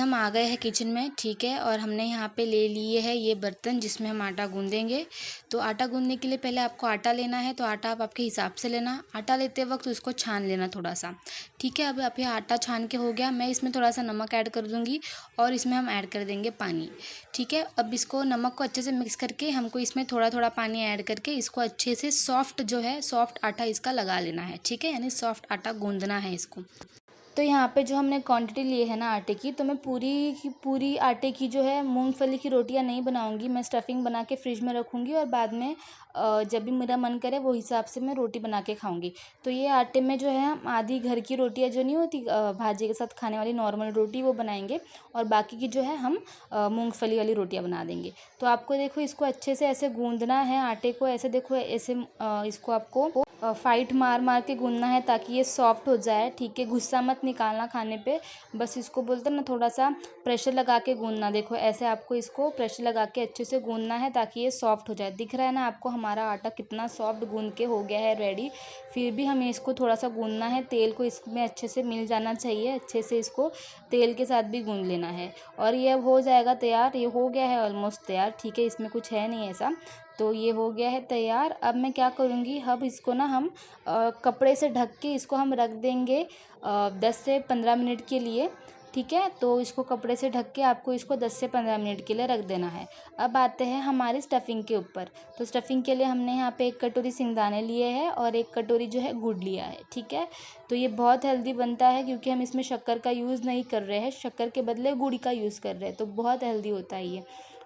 हम आ गए हैं किचन में, ठीक है। और हमने यहाँ पे ले लिए है ये बर्तन जिसमें हम आटा गूँदेंगे। तो आटा गूँधने के लिए पहले आपको आटा लेना है, तो आटा आप आपके हिसाब से लेना। आटा लेते वक्त उसको छान लेना थोड़ा सा, ठीक है। अब आप ये आटा छान के हो गया, मैं इसमें थोड़ा सा नमक ऐड कर दूँगी और इसमें हम ऐड कर देंगे पानी, ठीक है। अब इसको नमक को अच्छे से मिक्स करके हमको इसमें थोड़ा थोड़ा पानी ऐड करके इसको अच्छे से सॉफ्ट जो है सॉफ्ट आटा इसका लगा लेना है, ठीक है। यानी सॉफ्ट आटा गूँधना है इसको। तो यहाँ पे जो हमने क्वांटिटी ली है ना आटे की, तो मैं पूरी की पूरी आटे की जो है मूंगफली की रोटियाँ नहीं बनाऊँगी। मैं स्टफिंग बना के फ्रिज में रखूँगी और बाद में जब भी मेरा मन करे वो हिसाब से मैं रोटी बना के खाऊँगी। तो ये आटे में जो है हम आधी घर की रोटियाँ जो नहीं होती भाजी के साथ खाने वाली नॉर्मल रोटी, वो बनाएंगे और बाकी की जो है हम मूंगफली वाली रोटियाँ बना देंगे। तो आपको देखो इसको अच्छे से ऐसे गूँधना है आटे को, ऐसे देखो ऐसे इसको आपको फाइट मार मार के गूँधना है ताकि ये सॉफ्ट हो जाए, ठीक है। गुस्सा मत निकालना खाने पे, बस इसको बोलते हैं ना थोड़ा सा प्रेशर लगा के गूँधना। देखो ऐसे आपको इसको प्रेशर लगा के अच्छे से गूँधना है ताकि ये सॉफ्ट हो जाए। दिख रहा है ना आपको हमारा आटा कितना सॉफ्ट गूँध के हो गया है रेडी। फिर भी हमें इसको थोड़ा सा गूँधना है, तेल को इसमें अच्छे से मिल जाना चाहिए, अच्छे से इसको तेल के साथ भी गूँध लेना है। और ये अब हो जाएगा तैयार, ये हो गया है ऑलमोस्ट तैयार, ठीक है। इसमें कुछ है नहीं ऐसा, तो ये हो गया है तैयार। अब मैं क्या करूँगी, अब इसको ना हम कपड़े से ढक के इसको हम रख देंगे 10 से 15 मिनट के लिए, ठीक है। तो इसको कपड़े से ढक के आपको इसको 10 से 15 मिनट के लिए रख देना है। अब आते हैं हमारी स्टफिंग के ऊपर। तो स्टफिंग के लिए हमने यहाँ पे 1 कटोरी सिंगदाने लिए हैं और 1 कटोरी जो है गुड़ लिया है, ठीक है। तो ये बहुत हेल्दी बनता है क्योंकि हम इसमें शक्कर का यूज़ नहीं कर रहे हैं, शक्कर के बदले गुड़ का यूज़ कर रहे हैं, तो बहुत हेल्दी होता है ये।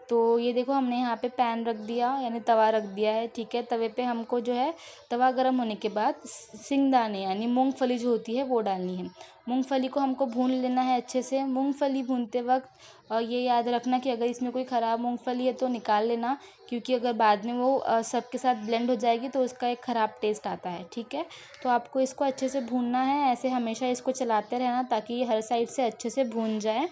तो ये देखो हमने यहाँ पे पैन रख दिया, यानी तवा रख दिया है, ठीक है। तवे पे हमको जो है तवा गर्म होने के बाद सिंगदाने यानी मूंगफली जो होती है वो डालनी है। मूंगफली को हमको भून लेना है अच्छे से। मूंगफली भूनते वक्त ये याद रखना कि अगर इसमें कोई ख़राब मूंगफली है तो निकाल लेना, क्योंकि अगर बाद में वो सबके साथ ब्लेंड हो जाएगी तो उसका एक ख़राब टेस्ट आता है, ठीक है। तो आपको इसको अच्छे से भूनना है, ऐसे हमेशा इसको चलाते रहना ताकि ये हर साइड से अच्छे से भून जाए,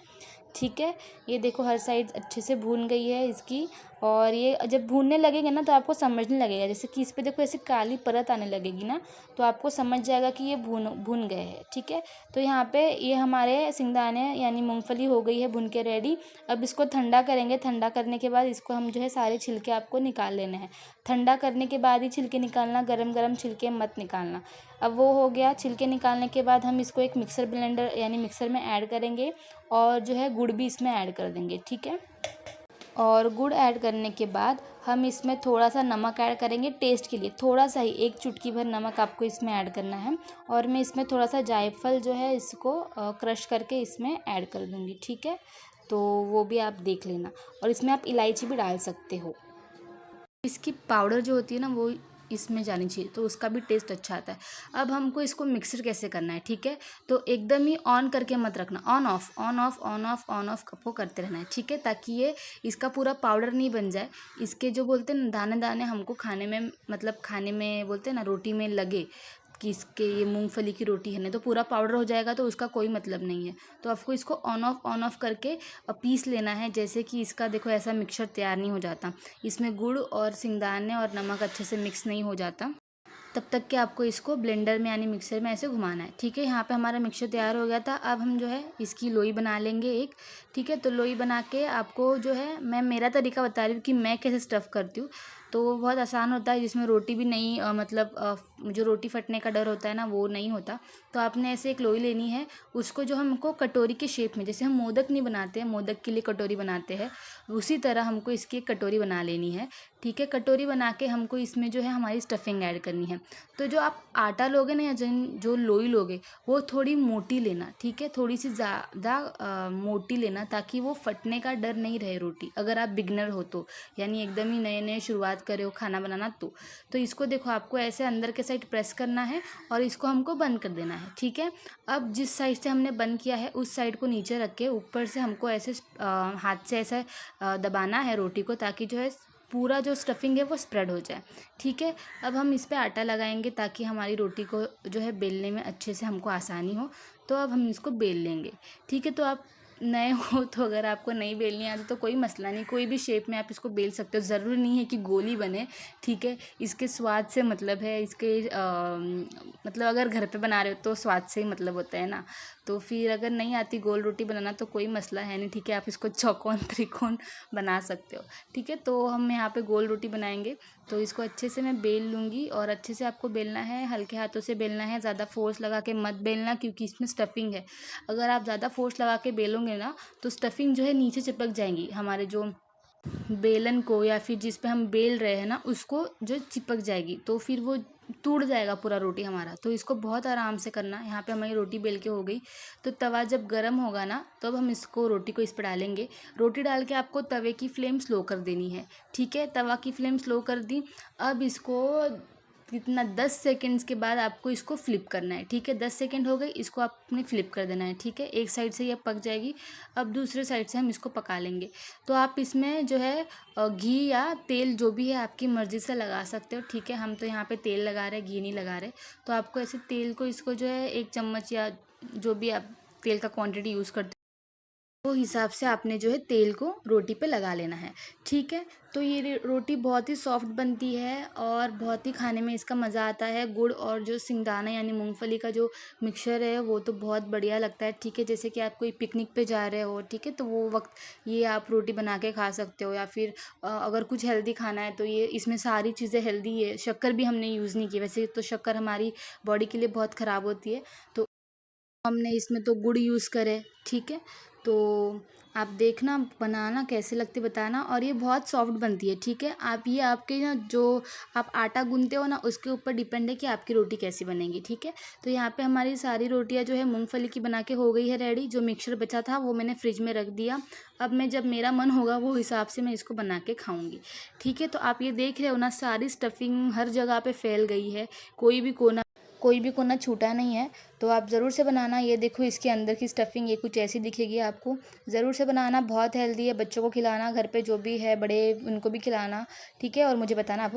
ठीक है। ये देखो हर साइड अच्छे से भून गई है इसकी। और ये जब भूनने लगेगा ना तो आपको समझने लगेगा, जैसे कि इस पे देखो ऐसे काली परत आने लगेगी ना, तो आपको समझ जाएगा कि ये भून गए हैं, ठीक है। तो यहाँ पे ये हमारे सिंगदाने यानी मूंगफली हो गई है भून के रेडी। अब इसको ठंडा करेंगे, ठंडा करने के बाद इसको हम जो है सारे छिलके आपको निकाल लेने हैं। ठंडा करने के बाद ही छिलके निकालना, गरम गरम छिलके मत निकालना। अब वो हो गया, छिलके निकालने के बाद हम इसको एक मिक्सर ब्लेंडर यानी मिक्सर में ऐड करेंगे और जो है गुड़ भी इसमें ऐड कर देंगे, ठीक है। और गुड़ ऐड करने के बाद हम इसमें थोड़ा सा नमक ऐड करेंगे टेस्ट के लिए, थोड़ा सा ही 1 चुटकी भर नमक आपको इसमें ऐड करना है। और मैं इसमें थोड़ा सा जायफल जो है इसको क्रश करके इसमें ऐड कर दूँगी, ठीक है। तो वो भी आप देख लेना और इसमें आप इलायची भी डाल सकते हो। इसकी पाउडर जो होती है ना वो इसमें जानी चाहिए, तो उसका भी टेस्ट अच्छा आता है। अब हमको इसको मिक्सर कैसे करना है, ठीक है। तो एकदम ही ऑन करके मत रखना, on off on off on off on off आपको करते रहना है, ठीक है, ताकि ये इसका पूरा पाउडर नहीं बन जाए। इसके जो बोलते हैं ना दाने दाने हमको खाने में, मतलब खाने में बोलते हैं ना रोटी में लगे कि इसके ये मूंगफली की रोटी है, नहीं तो पूरा पाउडर हो जाएगा तो उसका कोई मतलब नहीं है। तो आपको इसको ऑन ऑफ करके पीस लेना है। जैसे कि इसका देखो ऐसा मिक्सचर तैयार नहीं हो जाता, इसमें गुड़ और सिंगदाने और नमक अच्छे से मिक्स नहीं हो जाता, तब तक कि आपको इसको ब्लेंडर में यानी मिक्सर में ऐसे घुमाना है, ठीक है। यहाँ पे हमारा मिक्सचर तैयार हो गया था। अब हम जो है इसकी लोई बना लेंगे एक, ठीक है। तो लोई बना के आपको जो है मैं मेरा तरीका बता रही हूँ कि मैं कैसे स्टफ़ करती हूँ। तो वो बहुत आसान होता है, जिसमें रोटी भी नहीं जो रोटी फटने का डर होता है ना वो नहीं होता। तो आपने ऐसे एक लोई लेनी है, उसको जो हमको कटोरी के शेप में, जैसे हम मोदक नहीं बनाते हैं, मोदक के लिए कटोरी बनाते हैं, उसी तरह हमको इसकी एक कटोरी बना लेनी है, ठीक है। कटोरी बना के हमको इसमें जो है हमारी स्टफिंग ऐड करनी है। तो जो आप आटा लोगे ना या जो लोई लोगे वो थोड़ी मोटी लेना, ठीक है, थोड़ी सी ज़्यादा मोटी लेना ताकि वो फटने का डर नहीं रहे रोटी, अगर आप बिगनर हो तो, यानी एकदम ही नए नए शुरुआत करे हो खाना बनाना तो इसको देखो आपको ऐसे अंदर के साइड प्रेस करना है और इसको हमको बंद कर देना है, ठीक है। अब जिस साइड से हमने बंद किया है उस साइड को नीचे रख के ऊपर से हमको ऐसे हाथ से ऐसे दबाना है रोटी को, ताकि जो है पूरा जो स्टफिंग है वो स्प्रेड हो जाए, ठीक है। अब हम इस पे आटा लगाएंगे ताकि हमारी रोटी को जो है बेलने में अच्छे से हमको आसानी हो। तो अब हम इसको बेल लेंगे, ठीक है। तो आप नए हो तो अगर आपको नहीं बेलनी आती तो कोई मसला नहीं, कोई भी शेप में आप इसको बेल सकते हो, ज़रूरी नहीं है कि गोली बने, ठीक है। इसके स्वाद से मतलब है, इसके मतलब अगर घर पे बना रहे हो तो स्वाद से ही मतलब होता है ना। तो फिर अगर नहीं आती गोल रोटी बनाना तो कोई मसला है नहीं, ठीक है। आप इसको चौकोन त्रिकोण बना सकते हो, ठीक है। तो हम यहाँ पे गोल रोटी बनाएंगे, तो इसको अच्छे से मैं बेल लूँगी और अच्छे से आपको बेलना है, हल्के हाथों से बेलना है, ज़्यादा फोर्स लगा के मत बेलना क्योंकि इसमें स्टफिंग है। अगर आप ज़्यादा फोर्स लगा के बेलोगे ना तो स्टफिंग जो है नीचे चिपक जाएंगी, हमारे जो बेलन को या फिर जिस पे हम बेल रहे हैं ना उसको जो चिपक जाएगी, तो फिर वो टूट जाएगा पूरा रोटी हमारा। तो इसको बहुत आराम से करना। यहाँ पे हमारी रोटी बेल के हो गई, तो तवा जब गर्म होगा ना तब हम इसको रोटी को इस पर डालेंगे। रोटी डाल के आपको तवे की फ्लेम स्लो कर देनी है, ठीक है। तवा की फ्लेम स्लो कर दी। अब इसको कितना 10 सेकंड्स के बाद आपको इसको फ्लिप करना है, ठीक है। 10 सेकंड हो गए, इसको आपने फ्लिप कर देना है, ठीक है। एक साइड से ये पक जाएगी, अब दूसरे साइड से हम इसको पका लेंगे। तो आप इसमें जो है घी या तेल जो भी है आपकी मर्ज़ी से लगा सकते हो, ठीक है। हम तो यहाँ पे तेल लगा रहे हैं, घी नहीं लगा रहे। तो आपको ऐसे तेल को इसको जो है 1 चम्मच या जो भी आप तेल का क्वांटिटी यूज़ करते हो वो हिसाब से आपने जो है तेल को रोटी पे लगा लेना है, ठीक है। तो ये रोटी बहुत ही सॉफ्ट बनती है और बहुत ही खाने में इसका मज़ा आता है। गुड़ और जो सिंगदाना यानी मूंगफली का जो मिक्सचर है वो तो बहुत बढ़िया लगता है, ठीक है। जैसे कि आप कोई पिकनिक पे जा रहे हो, ठीक है, तो वो वक्त ये आप रोटी बना के खा सकते हो। या फिर अगर कुछ हेल्दी खाना है तो ये इसमें सारी चीज़ें हेल्दी है। शक्कर भी हमने यूज़ नहीं की, वैसे तो शक्कर हमारी बॉडी के लिए बहुत ख़राब होती है, तो हमने इसमें तो गुड़ यूज़ करे, ठीक है। तो आप देखना बनाना कैसे लगती बताना, और ये बहुत सॉफ्ट बनती है, ठीक है। आप ये आपके ना जो आप आटा गूंथते हो ना उसके ऊपर डिपेंड है कि आपकी रोटी कैसी बनेगी, ठीक है। तो यहाँ पे हमारी सारी रोटियाँ जो है मूंगफली की बना के हो गई है रेडी। जो मिक्सचर बचा था वो मैंने फ्रिज में रख दिया। अब मैं जब मेरा मन होगा वो हिसाब से मैं इसको बना के खाऊंगी, ठीक है। तो आप ये देख रहे हो ना सारी स्टफिंग हर जगह पे फैल गई है, कोई भी कोना छूटा नहीं है। तो आप ज़रूर से बनाना। ये देखो इसके अंदर की स्टफिंग ये कुछ ऐसी दिखेगी आपको। ज़रूर से बनाना, बहुत हेल्दी है। बच्चों को खिलाना, घर पे जो भी है बड़े उनको भी खिलाना, ठीक है। और मुझे बताना आपको